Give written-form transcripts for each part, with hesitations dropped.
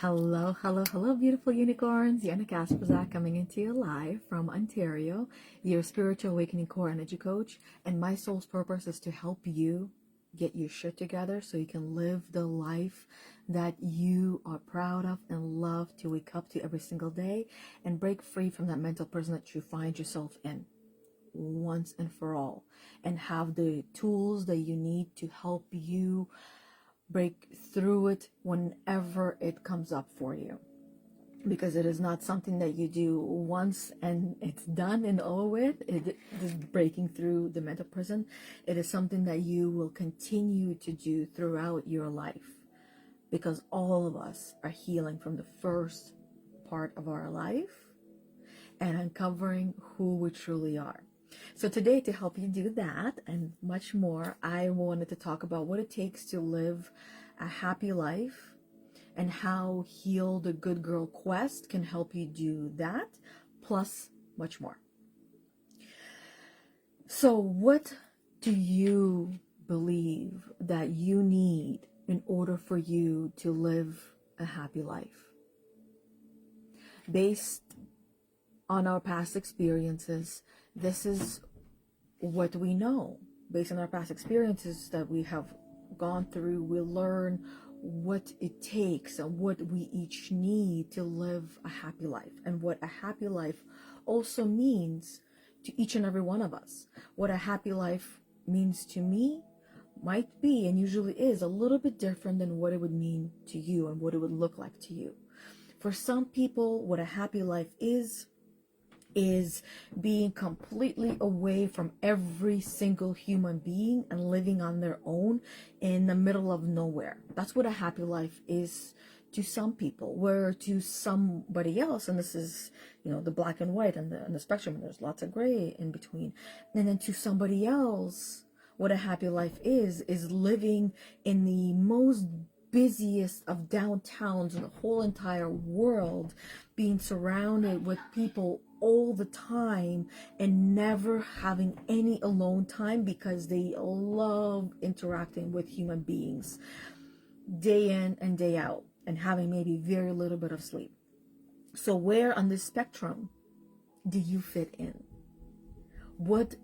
Hello, hello, hello, beautiful unicorns. Yana Kasperczak coming into you live from Ontario, your spiritual awakening core energy coach. And my soul's purpose is to help you get your shit together so you can live the life that you are proud of and love to wake up to every single day and break free from that mental prison that you find yourself in once and for all, and have the tools that you need to help you break through it whenever it comes up for you, because it is not something that you do once and it's done and over with. It is breaking through the mental prison. It is something that you will continue to do throughout your life, because all of us are healing from the first part of our life and uncovering who we truly are. So today, to help you do that and much more, I wanted to talk about what it takes to live a happy life and how Heal the Good Girl Quest can help you do that, plus much more. So what do you believe that you need in order for you to live a happy life? Based on our past experiences, this is what we know. Based on our past experiences that we have gone through, we learn what it takes and what we each need to live a happy life, and what a happy life also means to each and every one of us. What a happy life means to me might be, and usually is, a little bit different than what it would mean to you and what it would look like to you. For some people, what a happy life is being completely away from every single human being and living on their own in the middle of nowhere. That's what a happy life is to some people. Where to somebody else, and this is, the black and white and the spectrum, and there's lots of gray in between. And then to somebody else, what a happy life is living in the most busiest of downtowns in the whole entire world, being surrounded with people all the time and never having any alone time, because they love interacting with human beings day in and day out, and having maybe very little bit of sleep. So where on this spectrum do you fit in? What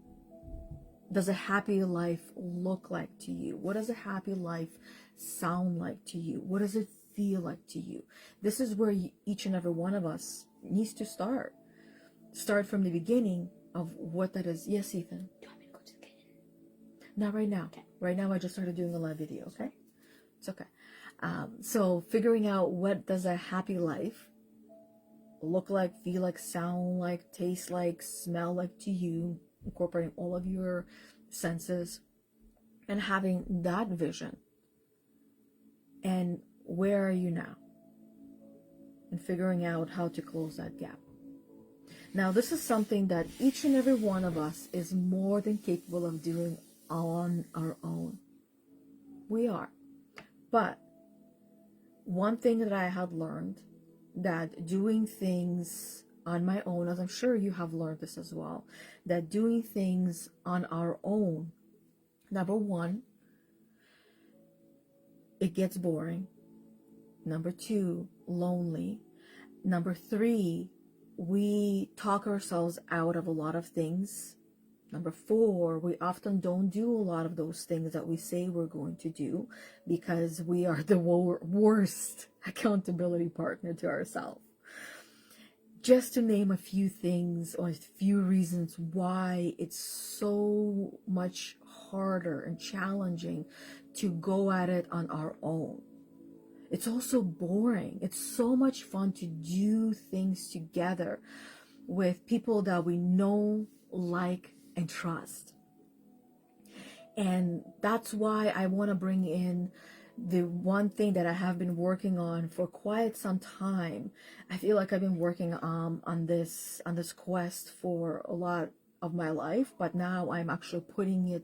does a happy life look like to you? What does a happy life sound like to you? What does it feel like to you? This is where each and every one of us needs to start. Start from the beginning of what that is. Yes, Ethan? Do you want me to go to the kitchen? Not right now. Okay. Right now I just started doing a live video, okay? It's okay. So figuring out what does a happy life look like, feel like, sound like, taste like, smell like to you, incorporating all of your senses and having that vision. And where are you now? And figuring out how to close that gap. Now, this is something that each and every one of us is more than capable of doing on our own. We are. But one thing that I had learned, that doing things on my own, as I'm sure you have learned this as well, that doing things on our own, number one, it gets boring. Number two, lonely. Number three, we talk ourselves out of a lot of things. Number four, we often don't do a lot of those things that we say we're going to do, because we are the worst accountability partner to ourselves. Just to name a few things, or a few reasons why it's so much harder and challenging to go at it on our own. It's also boring. It's so much fun to do things together with people that we know, like, and trust. And that's why I want to bring in the one thing that I have been working on for quite some time. I feel like I've been working on this quest for a lot of my life, but now I'm actually putting it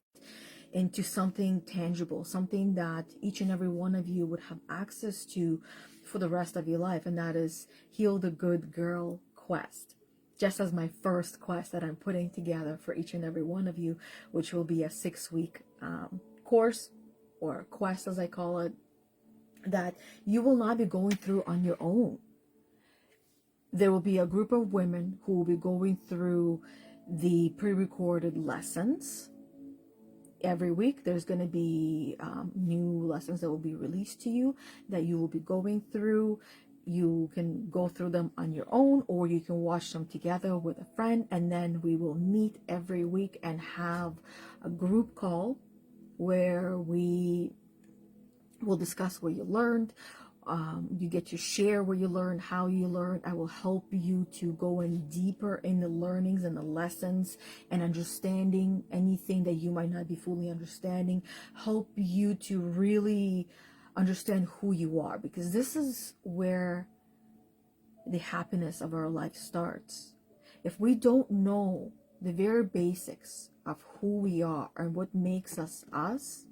into something tangible, something that each and every one of you would have access to for the rest of your life, and that is Heal the Good Girl Quest. Just as my first quest that I'm putting together for each and every one of you, which will be a 6-week course, or quest as I call it, that you will not be going through on your own. There will be a group of women who will be going through the pre-recorded lessons. Every week there's going to be new lessons that will be released to you that you will be going through. You can go through them on your own, or you can watch them together with a friend, and then we will meet every week and have a group call where we will discuss what you learned. You get to share what you learned, how you learned. I will help you to go in deeper in the learnings and the lessons and understanding anything that you might not be fully understanding. Help you to really understand who you are, because this is where the happiness of our life starts. If we don't know the very basics of who we are and what makes us us,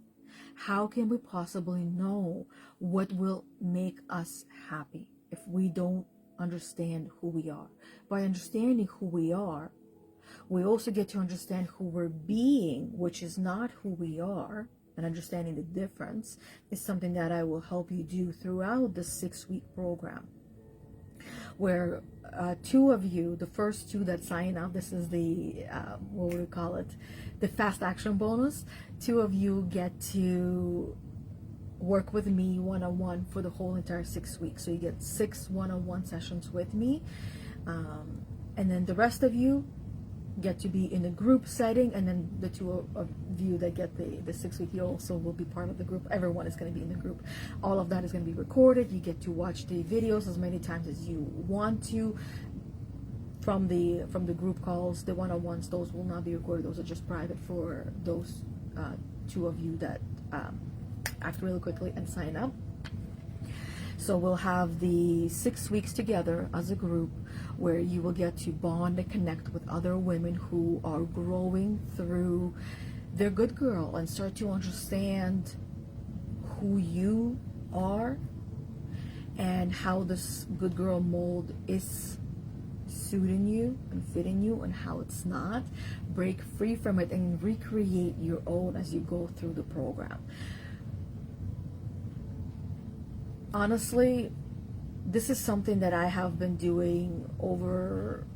how can we possibly know what will make us happy if we don't understand who we are? By understanding who we are, we also get to understand who we're being, which is not who we are. And understanding the difference is something that I will help you do throughout the 6-week program, where 2 of you, the first 2 that sign up, this is the, what would we call it, the fast action bonus. 2 of you get to work with me one-on-one for the whole entire 6 weeks. So you get 6 one-on-one sessions with me. And then the rest of you get to be in a group setting, and then the 2 of you that get the 6 week, you also will be part of the group. Everyone is going to be in the group. All of that is going to be recorded. You get to watch the videos as many times as you want to from the group calls. The one-on-ones, those will not be recorded. Those are just private for those 2 of you that act really quickly and sign up. So we'll have the 6 weeks together as a group, where you will get to bond and connect with other women who are growing through their good girl and start to understand who you are and how this good girl mold is suiting you and fitting you, and how it's not. Break free from it and recreate your own as you go through the program. Honestly, this is something that I have been doing over,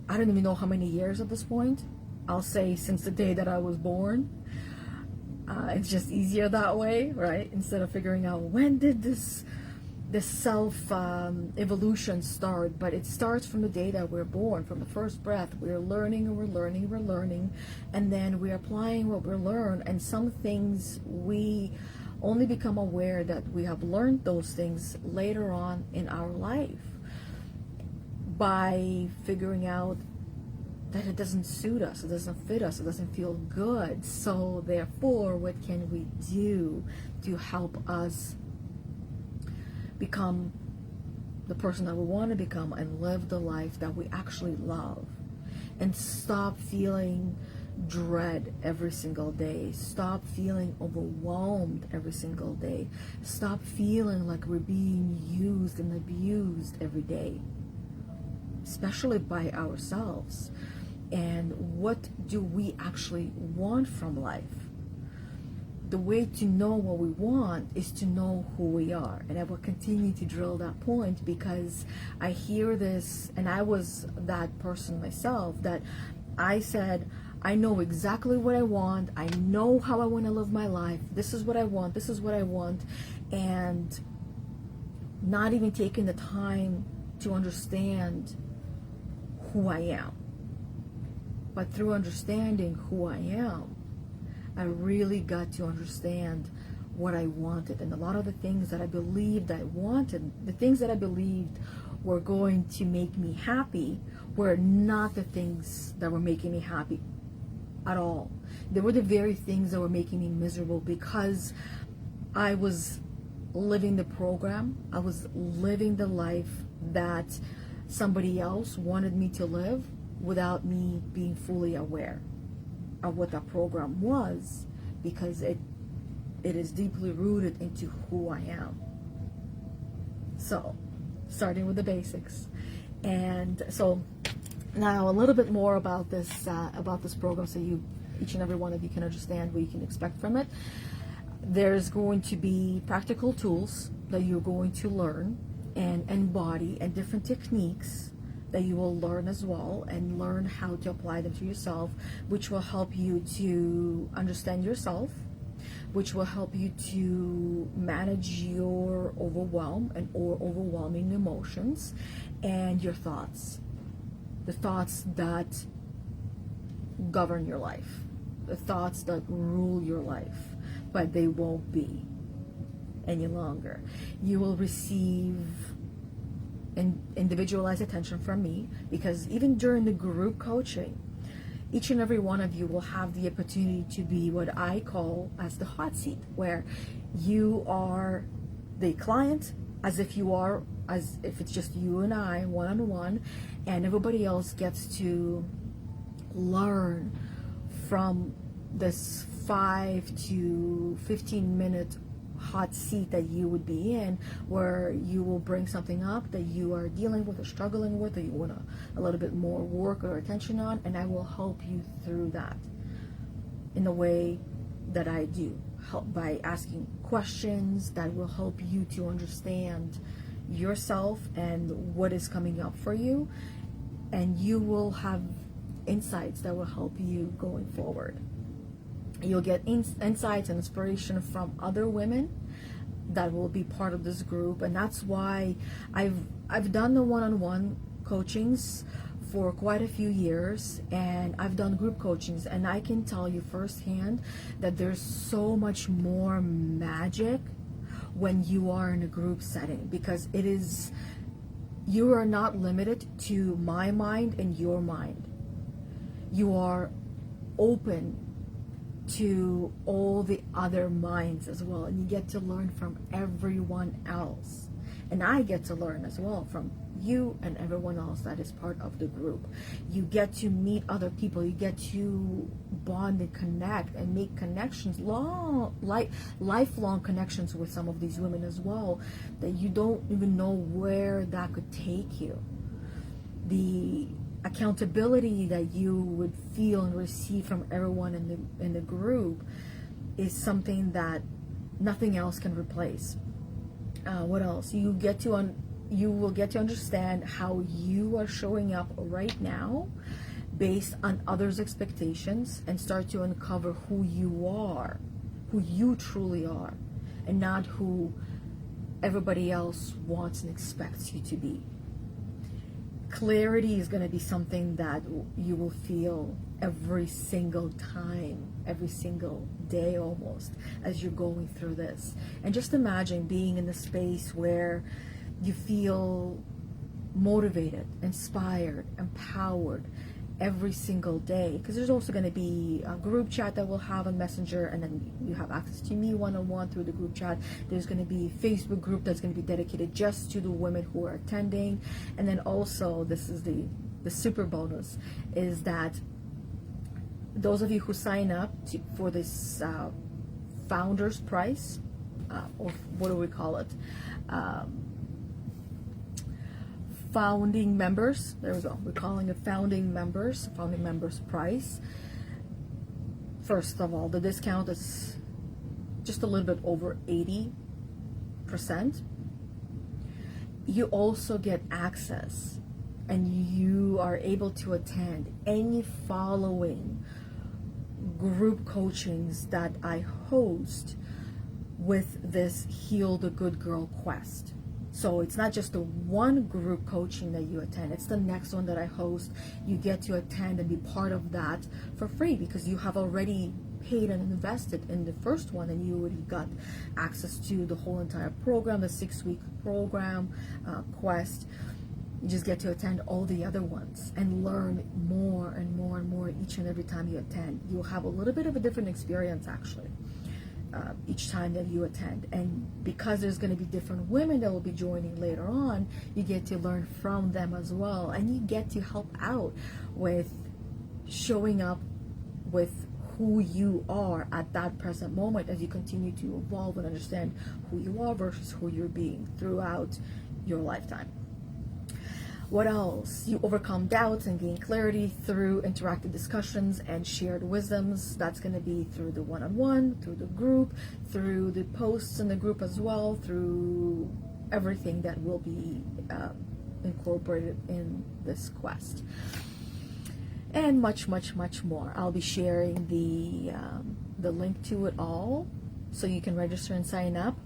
I don't even know how many years at this point. I'll say since the day that I was born. It's just easier that way, right? Instead of figuring out when did this self evolution start. But it starts from the day that we're born. From the first breath, we're learning and we're learning, we're learning, and then we're applying what we learn. And some things we only become aware that we have learned those things later on in our life, by figuring out that it doesn't suit us, it doesn't fit us, it doesn't feel good. So therefore, what can we do to help us become the person that we want to become and live the life that we actually love, and stop feeling dread every single day, stop feeling overwhelmed every single day, stop feeling like we're being used and abused every day, especially by ourselves. And what do we actually want from life? The way to know what we want is to know who we are. And I will continue to drill that point, because I hear this, and I was that person myself, that I said, I know exactly what I want. I know how I want to live my life. This is what I want. This is what I want. And not even taking the time to understand who I am. But through understanding who I am, I really got to understand what I wanted. And a lot of the things that I believed I wanted, the things that I believed were going to make me happy, were not the things that were making me happy at all. They were the very things that were making me miserable, because I was living the program. I was living the life that somebody else wanted me to live, without me being fully aware of what that program was, because it is deeply rooted into who I am. So, starting with the basics. And so now a little bit more about this program, so each and every one of you can understand what you can expect from it. There's going to be practical tools that you're going to learn and embody, and different techniques that you will learn as well, and learn how to apply them to yourself, which will help you to understand yourself, which will help you to manage your overwhelm and or overwhelming emotions and your thoughts, the thoughts that govern your life, the thoughts that rule your life, but they won't be any longer. You will receive individualized attention from me, because even during the group coaching, each and every one of you will have the opportunity to be what I call as the hot seat, where you are the client, as if it's just you and I one-on-one, and everybody else gets to learn from this 5 to 15 minute hot seat that you would be in, where you will bring something up that you are dealing with or struggling with, or you want a little bit more work or attention on, and I will help you through that in the way that I do, help by asking questions that will help you to understand yourself and what is coming up for you, and you will have insights that will help you going forward. You'll get insights and inspiration from other women that will be part of this group, and that's why I've done the one-on-one coachings for quite a few years, and I've done group coachings, and I can tell you firsthand that there's so much more magic when you are in a group setting, because you are not limited to my mind and your mind. You are open to all the other minds as well, and you get to learn from everyone else, and I get to learn as well from you and everyone else that is part of the group. You get to meet other people, you get to bond and connect and make connections, lifelong connections with some of these women as well, that you don't even know where that could take you. The accountability that you would feel and receive from everyone in the group is something that nothing else can replace. What else? You will get to understand how you are showing up right now based on others' expectations, and start to uncover who you are, who you truly are, and not who everybody else wants and expects you to be. Clarity is going to be something that you will feel every single time, every single day almost, as you're going through this. And just imagine being in the space where you feel motivated, inspired, empowered every single day, because there's also going to be a group chat that we'll have on Messenger, and then you have access to me one-on-one through the group chat. There's going to be a Facebook group that's going to be dedicated just to the women who are attending, and then also, this is the super bonus, is that those of you who sign up for this founder's price, or what do we call it, founding members, there we go, we're calling it founding members price. First of all, the discount is just a little bit over 80%. You also get access, and you are able to attend any following group coachings that I host with this Heal the Good Girl quest. So it's not just the one group coaching that you attend, it's the next one that I host. You get to attend and be part of that for free, because you have already paid and invested in the first one, and you already got access to the whole entire program, the 6-week program, quest. You just get to attend all the other ones and learn more and more and more each and every time you attend. You'll have a little bit of a different experience, actually. Each time that you attend, and because there's going to be different women that will be joining later on, you get to learn from them as well, and you get to help out with showing up with who you are at that present moment, as you continue to evolve and understand who you are versus who you're being throughout your lifetime. What else? You overcome doubts and gain clarity through interactive discussions and shared wisdoms. That's going to be through the one-on-one, through the group, through the posts in the group as well, through everything that will be incorporated in this quest. And much, much, much more. I'll be sharing the link to it all so you can register and sign up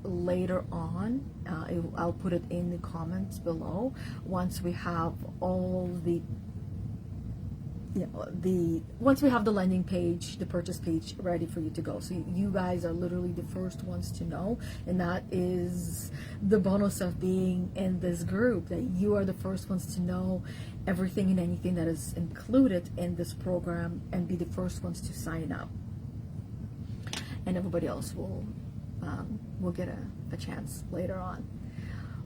later on. I'll put it in the comments below once we have all once we have the landing page, the purchase page ready for you to go. So you guys are literally the first ones to know, and that is the bonus of being in this group, that you are the first ones to know everything and anything that is included in this program and be the first ones to sign up, and everybody else will get a chance later on.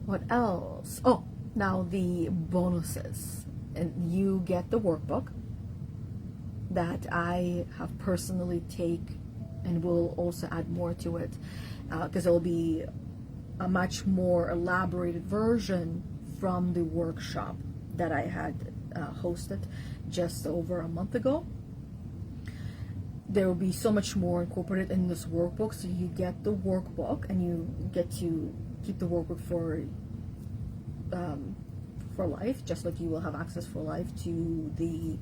What else? Oh, now the bonuses. And you get the workbook that I have personally take, and will also add more to it, because it will be a much more elaborated version from the workshop that I had hosted just over a month ago. There will be so much more incorporated in this workbook. So you get the workbook, and you get to keep the workbook for life, just like you will have access for life to the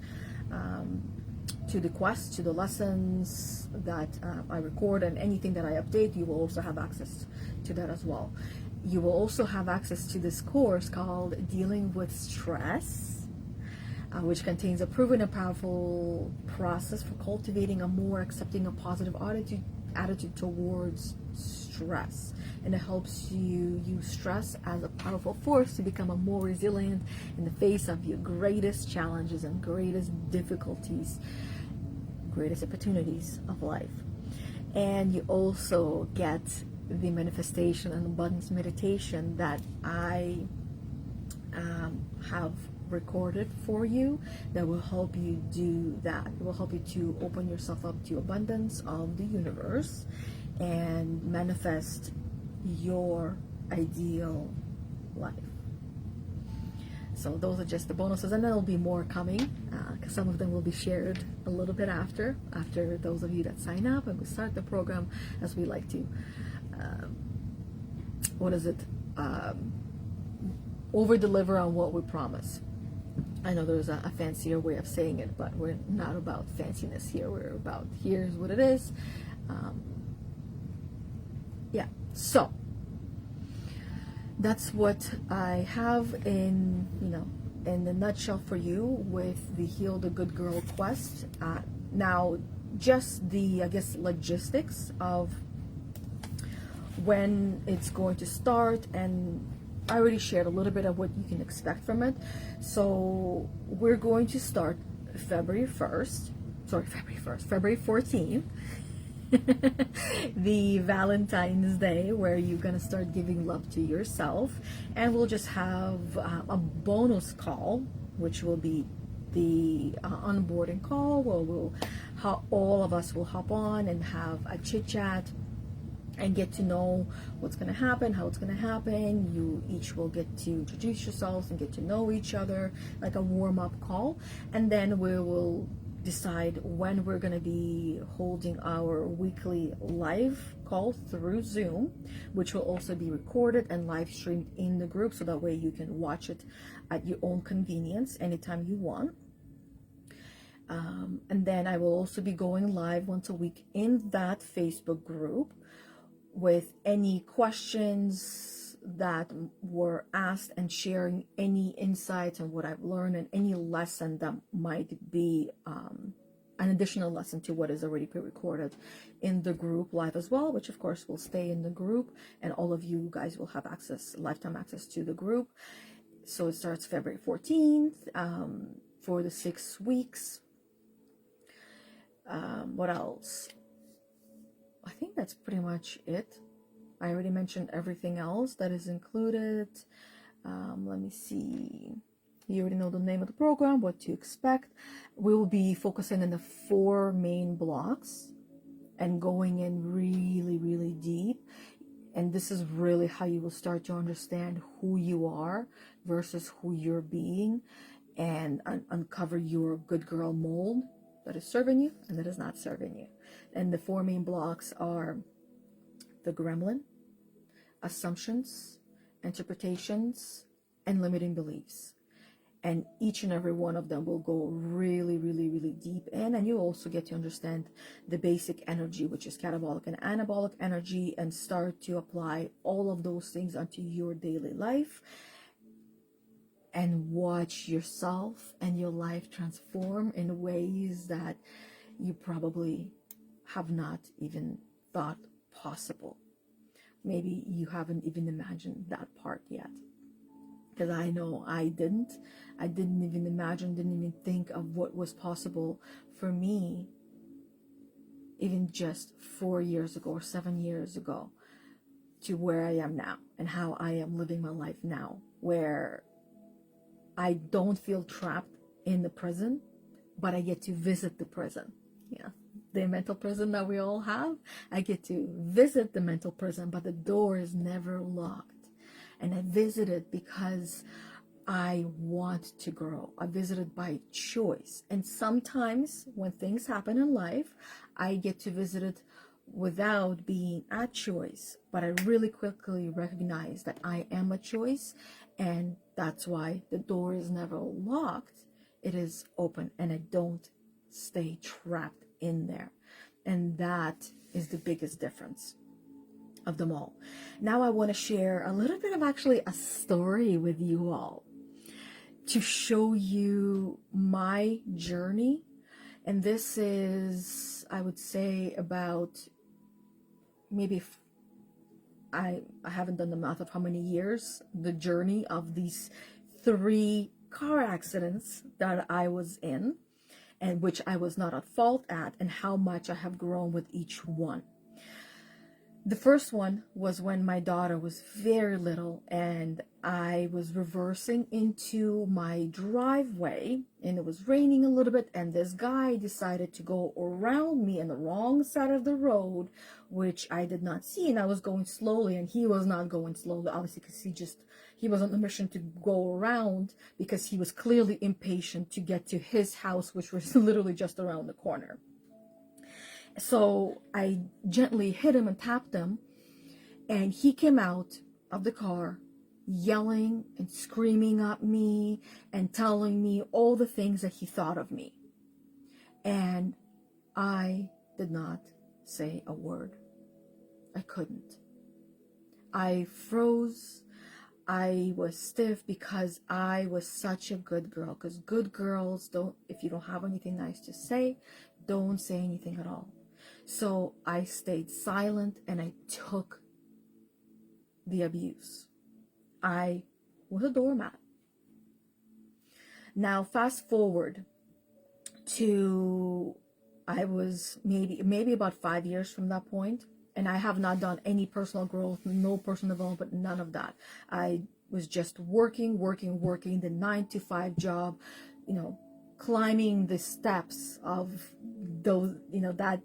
quest, to the lessons that I record, and anything that I update. You will also have access to that as well. You will also have access to this course called Dealing with Stress, which contains a proven and powerful process for cultivating a more accepting, a positive attitude towards stress. And it helps you use stress as a powerful force to become a more resilient in the face of your greatest challenges and greatest difficulties, greatest opportunities of life. And you also get the manifestation and abundance meditation that I have recorded for you, that will help you do that. It will help you to open yourself up to abundance of the universe and manifest your ideal life. So those are just the bonuses, and there'll be more coming, because some of them will be shared a little bit after those of you that sign up, and we start the program, as we like to over deliver on what we promise. I know there's a fancier way of saying it, but we're not about fanciness here. We're about, here's what it is. Yeah, so that's what I have in the nutshell for you with the Heal the Good Girl quest. Now, just the, I guess, logistics of when it's going to start, and I already shared a little bit of what you can expect from it. So we're going to start February 14th, the Valentine's Day, where you're going to start giving love to yourself. And we'll just have a bonus call, which will be the onboarding call, where all of us will hop on and have a chit chat and get to know what's going to happen, how it's going to happen. You each will get to introduce yourselves and get to know each other, like a warm-up call. And then we will decide when we're going to be holding our weekly live call through Zoom, which will also be recorded and live streamed in the group, so that way you can watch it at your own convenience anytime you want. And then I will also be going live once a week in that Facebook group with any questions that were asked, and sharing any insights on what I've learned, and any lesson that might be an additional lesson to what is already pre-recorded in the group live as well, which of course will stay in the group, and all of you guys will have lifetime access to the group. So it starts February 14th for the 6 weeks. What else? I think that's pretty much it. I already mentioned everything else that is included. Let me see. You already know the name of the program, what to expect. We will be focusing on the 4 main blocks and going in really, really deep. And this is really how you will start to understand who you are versus who you're being, and uncover your good girl mold that is serving you and that is not serving you. And the four main blocks are the gremlin, assumptions, interpretations, and limiting beliefs. And each and every one of them will go really, really, really deep in. And you also get to understand the basic energy, which is catabolic and anabolic energy, and start to apply all of those things onto your daily life, and watch yourself and your life transform in ways that you probably have not even thought possible. Maybe you haven't even imagined that part yet. Because I know I didn't even imagine, didn't even think of what was possible for me even just 4 years ago or 7 years ago, to where I am now and how I am living my life now, where I don't feel trapped in the prison, but I get to visit the prison. Yeah, the mental prison that we all have. I get to visit the mental prison, but the door is never locked. And I visit it because I want to grow. I visit it by choice. And sometimes when things happen in life, I get to visit it without being a choice. But I really quickly recognize that I am a choice, and that's why the door is never locked. It is open, and I don't stay trapped in there. And that is the biggest difference of them all. Now I want to share a little bit of actually a story with you all to show you my journey. And this is, I would say, about maybe, I haven't done the math of how many years, the journey of these 3 car accidents that I was in, and which I was not at fault at, and how much I have grown with each one. The first one was when my daughter was very little, and I was reversing into my driveway, and it was raining a little bit, and this guy decided to go around me on the wrong side of the road, which I did not see, and I was going slowly, and he was not going slowly, obviously, because he was on a mission to go around, because he was clearly impatient to get to his house, which was literally just around the corner. So I gently hit him and tapped him, and he came out of the car yelling and screaming at me and telling me all the things that he thought of me. And I did not say a word. I couldn't. I froze. I was stiff because I was such a good girl. Because good girls don't, if you don't have anything nice to say, don't say anything at all. So I stayed silent, and I took the abuse. I was a doormat. Now fast forward to, I was maybe about 5 years from that point, and I have not done any personal growth, no personal development, none of that. I was just working the 9-to-5 job, climbing the steps of those, that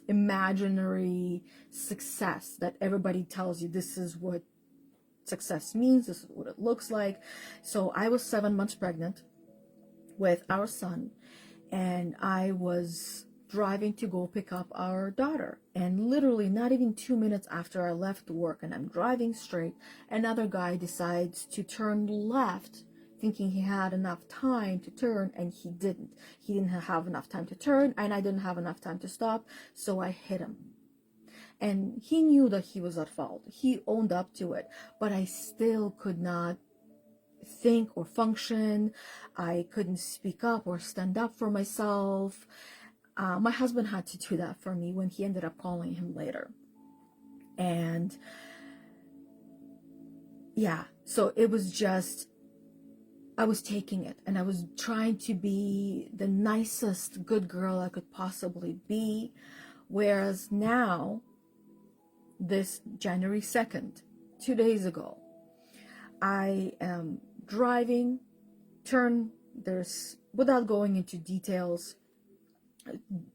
imaginary success that everybody tells you this is what success means, this is what it looks like. So I was 7 months pregnant with our son, and I was driving to go pick up our daughter, and literally not even 2 minutes after I left work and I'm driving straight, another guy decides to turn left, thinking he had enough time to turn, and he didn't. He didn't have enough time to turn, and I didn't have enough time to stop, so I hit him. And he knew that he was at fault. He owned up to it, but I still could not think or function. I couldn't speak up or stand up for myself. My husband had to do that for me when he ended up calling him later. And yeah, so it was just, I was taking it, and I was trying to be the nicest good girl I could possibly be. Whereas now, this January 2nd, 2 days ago, I am driving, without going into details,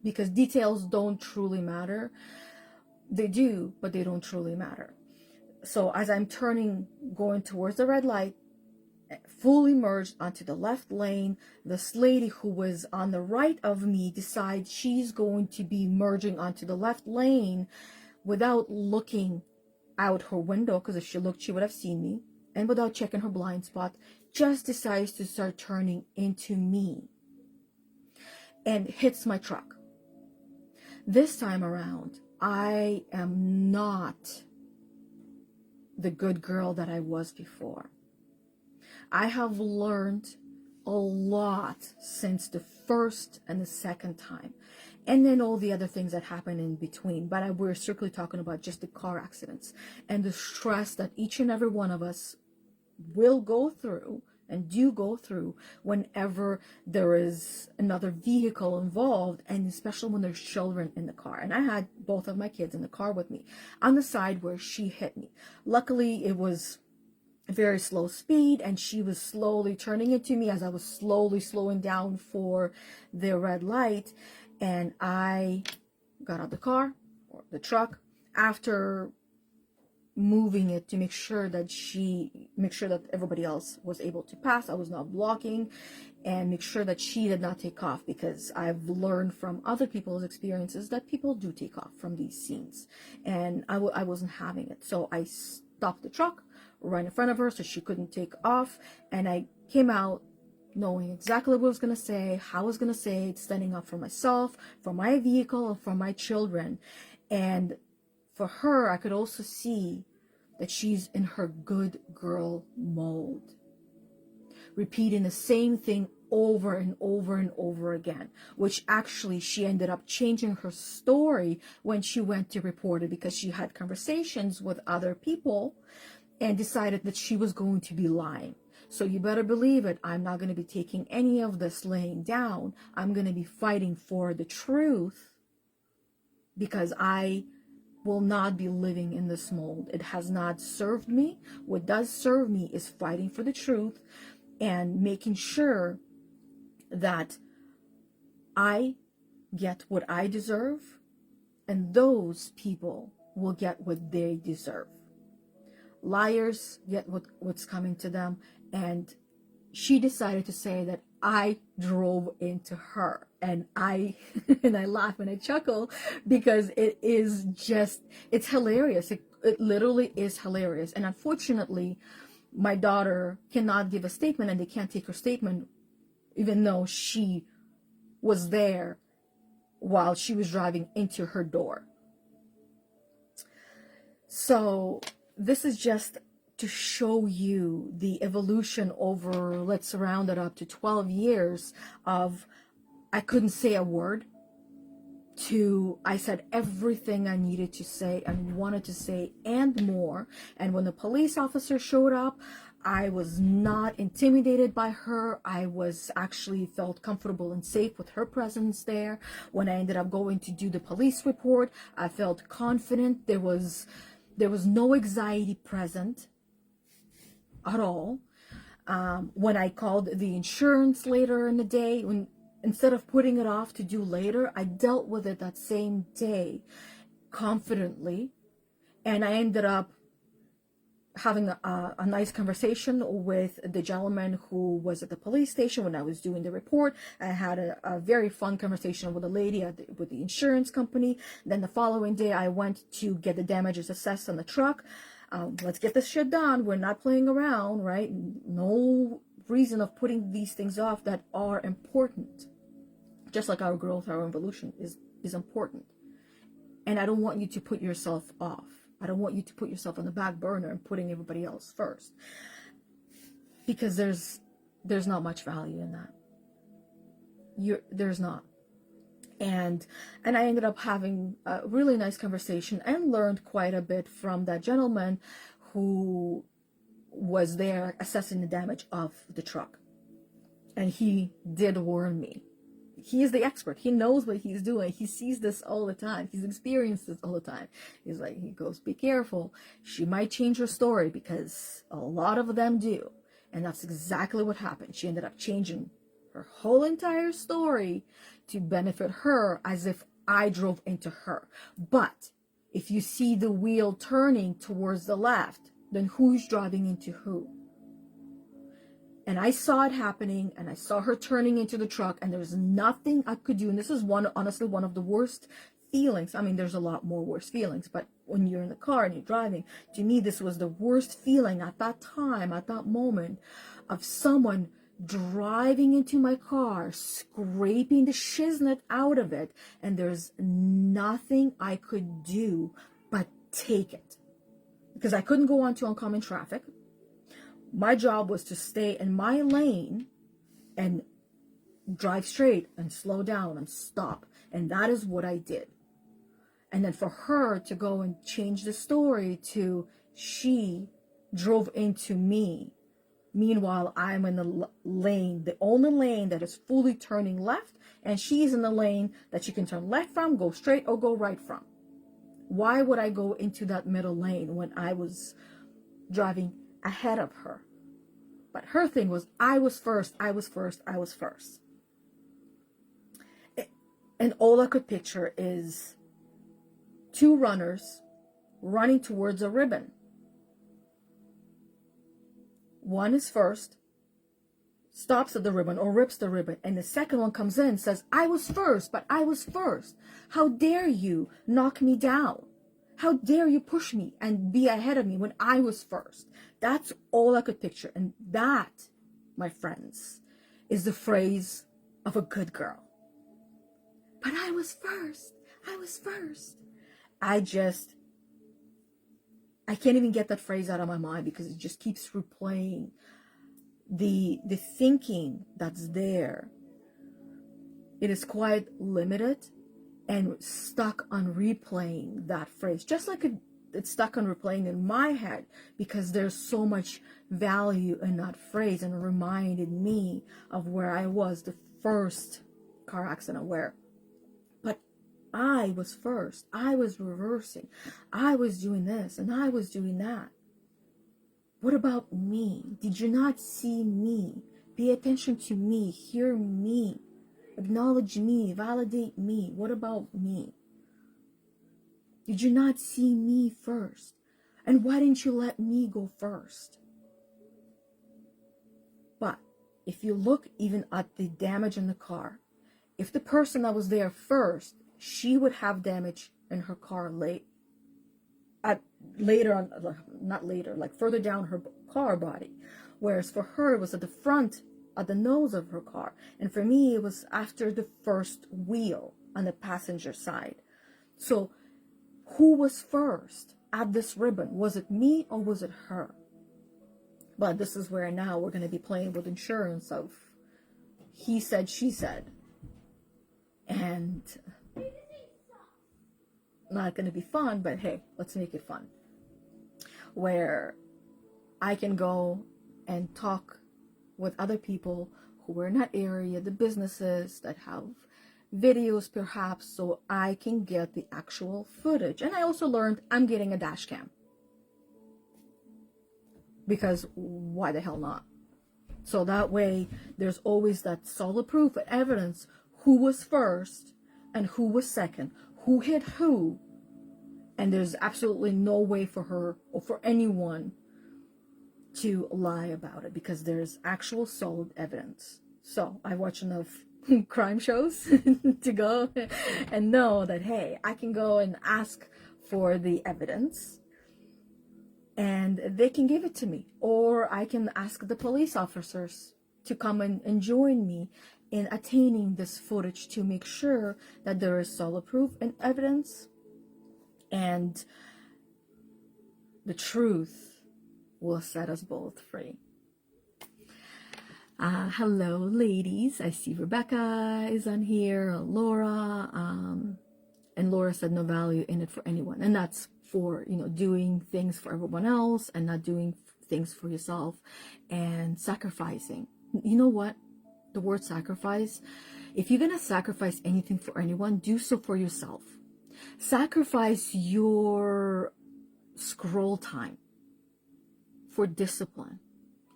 because details don't truly matter. They do, but they don't truly matter. So as I'm turning, going towards the red light, fully merged onto the left lane, this lady who was on the right of me decides she's going to be merging onto the left lane without looking out her window, because if she looked, she would have seen me, and without checking her blind spot, just decides to start turning into me and hits my truck. This time around, I am not the good girl that I was before. I have learned a lot since the first and the second time, and then all the other things that happen in between. But we're strictly talking about just the car accidents and the stress that each and every one of us will go through and do go through whenever there is another vehicle involved, and especially when there's children in the car. And I had both of my kids in the car with me on the side where she hit me. Luckily, it was very slow speed, and she was slowly turning into me as I was slowly slowing down for the red light. And I got out the car, or the truck, after moving it to make sure that everybody else was able to pass. I was not blocking, and make sure that she did not take off, because I've learned from other people's experiences that people do take off from these scenes, and I wasn't having it. So I stopped the truck right in front of her so she couldn't take off, and I came out knowing exactly what I was going to say, how I was going to say it, standing up for myself, for my vehicle, and for my children. And for her, I could also see that she's in her good girl mode, repeating the same thing over and over and over again, which actually she ended up changing her story when she went to report it, because she had conversations with other people and decided that she was going to be lying. So you better believe it, I'm not going to be taking any of this laying down. I'm going to be fighting for the truth, because I will not be living in this mold. It has not served me. What does serve me is fighting for the truth and making sure that I get what I deserve, and those people will get what they deserve. Liars get what's coming to them, and she decided to say that I drove into her, and I laugh and I chuckle, because it's hilarious. It literally is hilarious. And unfortunately, my daughter cannot give a statement, and they can't take her statement, even though she was there while she was driving into her door. So this is just to show you the evolution over, let's round it up to 12 years of I couldn't say a word, to I said everything I needed to say and wanted to say and more. And when the police officer showed up, I was not intimidated by her. I was actually felt comfortable and safe with her presence there. When I ended up going to do the police report, I felt confident. There was no anxiety present at all. When I called the insurance later in the day, instead of putting it off to do later, I dealt with it that same day confidently. And I ended up having a nice conversation with the gentleman who was at the police station when I was doing the report. I had a very fun conversation with a lady with the insurance company. Then the following day, I went to get the damages assessed on the truck. Let's get this shit done. We're not playing around, right? No reason of putting these things off that are important. Just like our growth, our evolution is important. And I don't want you to put yourself off. I don't want you to put yourself on the back burner and putting everybody else first, because there's not much value in that. There's not. And I ended up having a really nice conversation and learned quite a bit from that gentleman who was there assessing the damage of the truck. And he did warn me. He is the expert. He knows what he's doing. He sees this all the time. He's experienced this all the time. He goes, be careful. She might change her story, because a lot of them do. And that's exactly what happened. She ended up changing her whole entire story to benefit her, as if I drove into her. But if you see the wheel turning towards the left, then who's driving into who? And I saw it happening, and I saw her turning into the truck, and there's nothing I could do. And this is honestly one of the worst feelings. I mean, there's a lot more worse feelings, but when you're in the car and you're driving, to me, this was the worst feeling at that time, at that moment, of someone driving into my car, scraping the shiznit out of it, and there's nothing I could do but take it. Because I couldn't go on to oncoming traffic. My job was to stay in my lane and drive straight and slow down and stop. And that is what I did. And then for her to go and change the story to she drove into me. Meanwhile, I'm in the lane, the only lane that is fully turning left, and she's in the lane that she can turn left from, go straight, or go right from. Why would I go into that middle lane when I was driving ahead of her? But her thing was, I was first, I was first, I was first. And all I could picture is two runners running towards a ribbon. One is first, stops at the ribbon or rips the ribbon, and the second one comes in and says, I was first, but I was first. How dare you knock me down? How dare you push me and be ahead of me when I was first? That's all I could picture. And that, my friends, is the phrase of a good girl. But I was first. I was first. I can't even get that phrase out of my mind because it just keeps replaying the thinking that's there. It is quite limited and stuck on replaying that phrase, just like it's stuck on replaying in my head because there's so much value in that phrase, and it reminded me of where I was the first car accident where. But I was first. I was reversing. I was doing this and I was doing that. What about me? Did you not see me? Pay attention to me. Hear me. Acknowledge me. Validate me. What about me? Did you not see me first? And why didn't you let me go first? But if you look even at the damage in the car, if the person that was there first, she would have damage in her car further down her car body. Whereas for her, it was at the front, at the nose of her car. And for me, it was after the first wheel on the passenger side. So who was first at this ribbon? Was it me or was it her? But this is where now we're going to be playing with insurance of he said, she said. And not going to be fun, but hey, let's make it fun. Where I can go and talk with other people who are in that area, the businesses that have videos perhaps, so I can get the actual footage. And I also learned I'm getting a dash cam. Because why the hell not? So that way, there's always that solid proof and evidence who was first and who was second, who hit who, and there's absolutely no way for her or for anyone to lie about it because there's actual solid evidence. So I watch enough crime shows to go and know that, hey, I can go and ask for the evidence and they can give it to me, or I can ask the police officers to come and join me in attaining this footage to make sure that there is solid proof and evidence, and the truth will set us both free. Hello, ladies. I see Rebecca is on here, Laura, and Laura said no value in it for anyone, and that's for, doing things for everyone else and not doing things for yourself and sacrificing. You know what? The word sacrifice, if you're going to sacrifice anything for anyone, do so for yourself. Sacrifice your scroll time for discipline,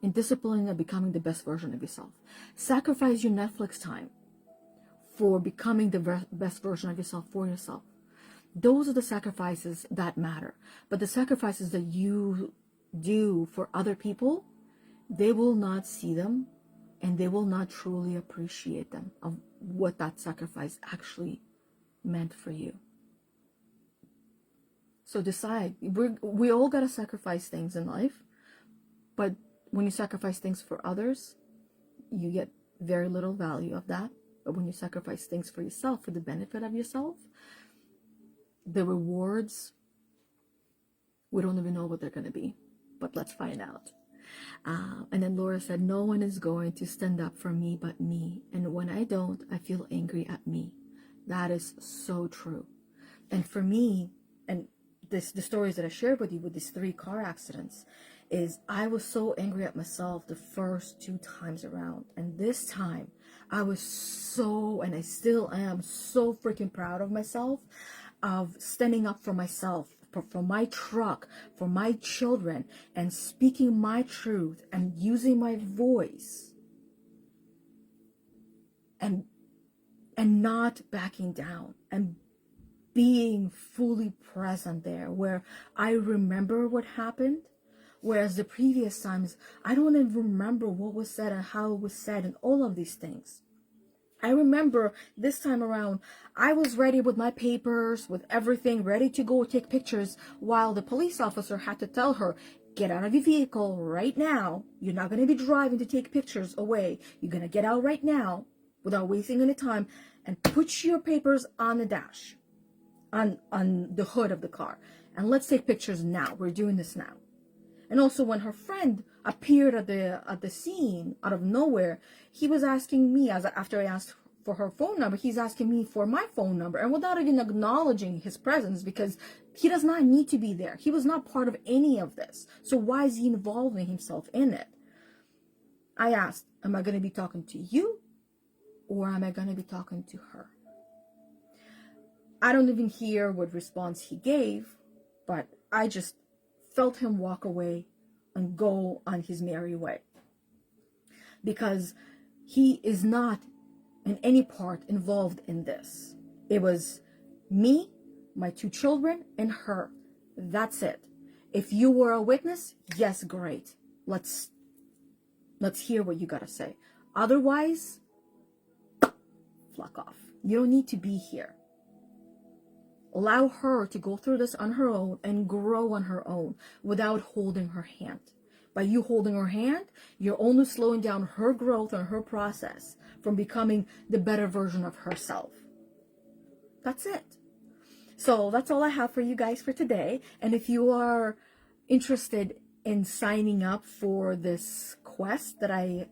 and discipline and becoming the best version of yourself. Sacrifice your Netflix time for becoming the best version of yourself for yourself. Those are the sacrifices that matter. But the sacrifices that you do for other people, they will not see them, and they will not truly appreciate them of what that sacrifice actually meant for you. So decide. We all got to sacrifice things in life, but when you sacrifice things for others, you get very little value of that. But when you sacrifice things for yourself, for the benefit of yourself, the rewards, we don't even know what they're going to be, but let's find out. And then Laura said, no one is going to stand up for me but me. And when I don't, I feel angry at me. That is so true. And for me, and the stories that I shared with you with these 3 car accidents, is I was so angry at myself the first 2 times around. And this time, I was so, and I still am, so freaking proud of myself, of standing up for myself, for my truck, for my children, and speaking my truth and using my voice and not backing down and being fully present there, where I remember what happened, whereas the previous times I don't even remember what was said and how it was said and all of these things. I remember this time around, I was ready with my papers, with everything, ready to go take pictures, while the police officer had to tell her, get out of your vehicle right now. You're not going to be driving to take pictures away. You're going to get out right now without wasting any time and put your papers on the dash, on the hood of the car. And let's take pictures now. We're doing this now. And also when her friend appeared at the scene out of nowhere, he was asking me, after I asked for her phone number, he's asking me for my phone number, and without even acknowledging his presence, because he does not need to be there. He was not part of any of this. So why is he involving himself in it? I asked, am I going to be talking to you, or am I going to be talking to her? I don't even hear what response he gave, but I just felt him walk away and go on his merry way, because he is not in any part involved in this. It was me, my 2 children, and her. That's it. If you were a witness, yes, great. Let's hear what you gotta say. Otherwise, fuck off. You don't need to be here. Allow her to go through this on her own and grow on her own without holding her hand. By you holding her hand, you're only slowing down her growth and her process from becoming the better version of herself. That's it. So that's all I have for you guys for today. And if you are interested in signing up for this quest that I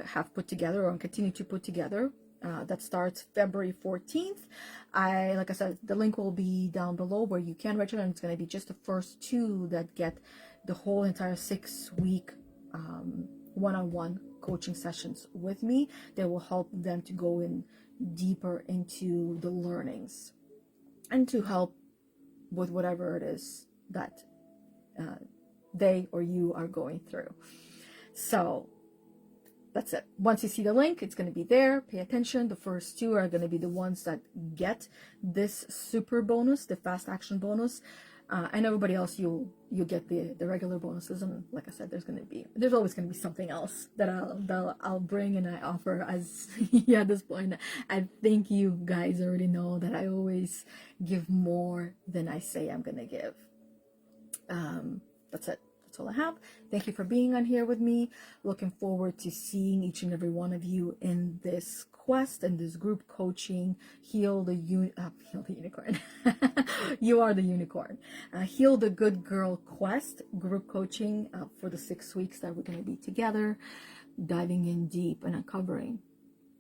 have put together or continue to put together, that starts February 14th. Like I said, the link will be down below where you can register, and it's going to be just the first 2 that get the whole entire 6-week one-on-one coaching sessions with me. That will help them to go in deeper into the learnings and to help with whatever it is that they or you are going through. So that's it. Once you see the link, it's going to be there. Pay attention. The first 2 are going to be the ones that get this super bonus, the fast action bonus. And everybody else, you get the regular bonuses. And like I said, there's always going to be something else that I'll bring and I offer as at this point. I think you guys already know that I always give more than I say I'm going to give. That's it. That's all I have. Thank you for being on here with me. Looking forward to seeing each and every one of you in this quest and this group coaching. Heal the unicorn. You are the unicorn. Heal the Good Girl Quest group coaching for the 6 weeks that we're going to be together, diving in deep and uncovering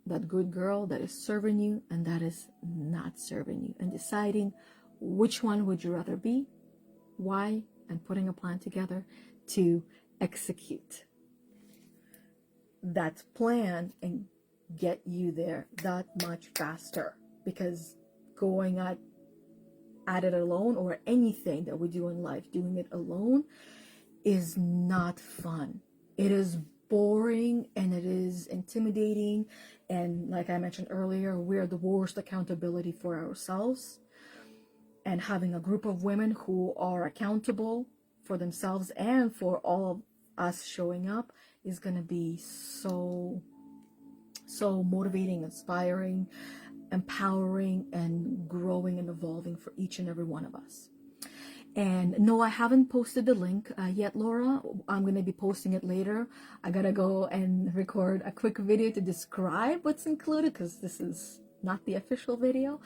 that good girl that is serving you and that is not serving you, and deciding which one would you rather be, why, and putting a plan together to execute that plan and get you there that much faster. Because going at it alone, or anything that we do in life, doing it alone is not fun. It is boring and it is intimidating. And like I mentioned earlier, we're the worst accountability for ourselves. and having a group of women who are accountable for themselves and for all of us showing up is going to be so motivating, inspiring, empowering, and growing and evolving for each and every one of us. And no, I haven't posted the link yet, Laura. I'm going to be posting it later. I got to go and record a quick video to describe what's included, because this is not the official video,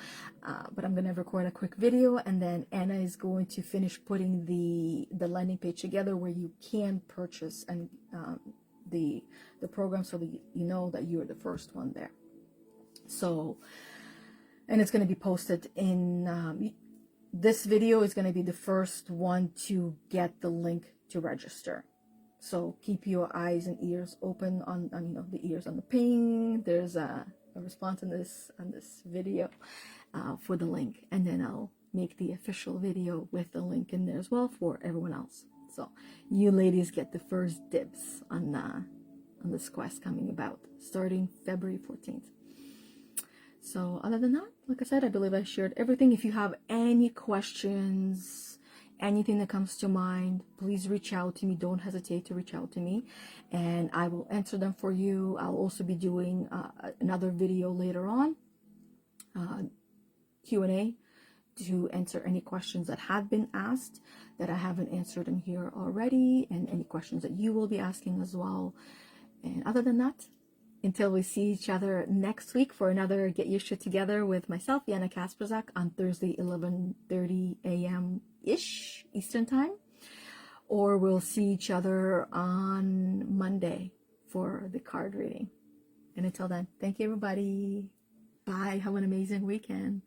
but I'm going to record a quick video, and then Anna is going to finish putting the landing page together where you can purchase and the program, so that you know that you're the first one there. So, and it's going to be posted in this video is going to be the first one to get the link to register. So keep your eyes and ears open on the ears on the ping. There's a response on this video for the link, and then I'll make the official video with the link in there as well for everyone else. So you ladies get the first dibs on this quest coming about starting February 14th. So other than that, like I said, I believe I shared everything. If you have any questions, anything that comes to mind, please reach out to me. Don't hesitate to reach out to me, and I will answer them for you. I'll also be doing another video later on, Q&A, to answer any questions that have been asked that I haven't answered in here already, and any questions that you will be asking as well. And other than that, until we see each other next week for another Get Your Shit Together with myself, Yana Kasperczak, on Thursday, 11:30 a.m.-ish Eastern Time. Or we'll see each other on Monday for the card reading. And until then, thank you, everybody. Bye. Have an amazing weekend.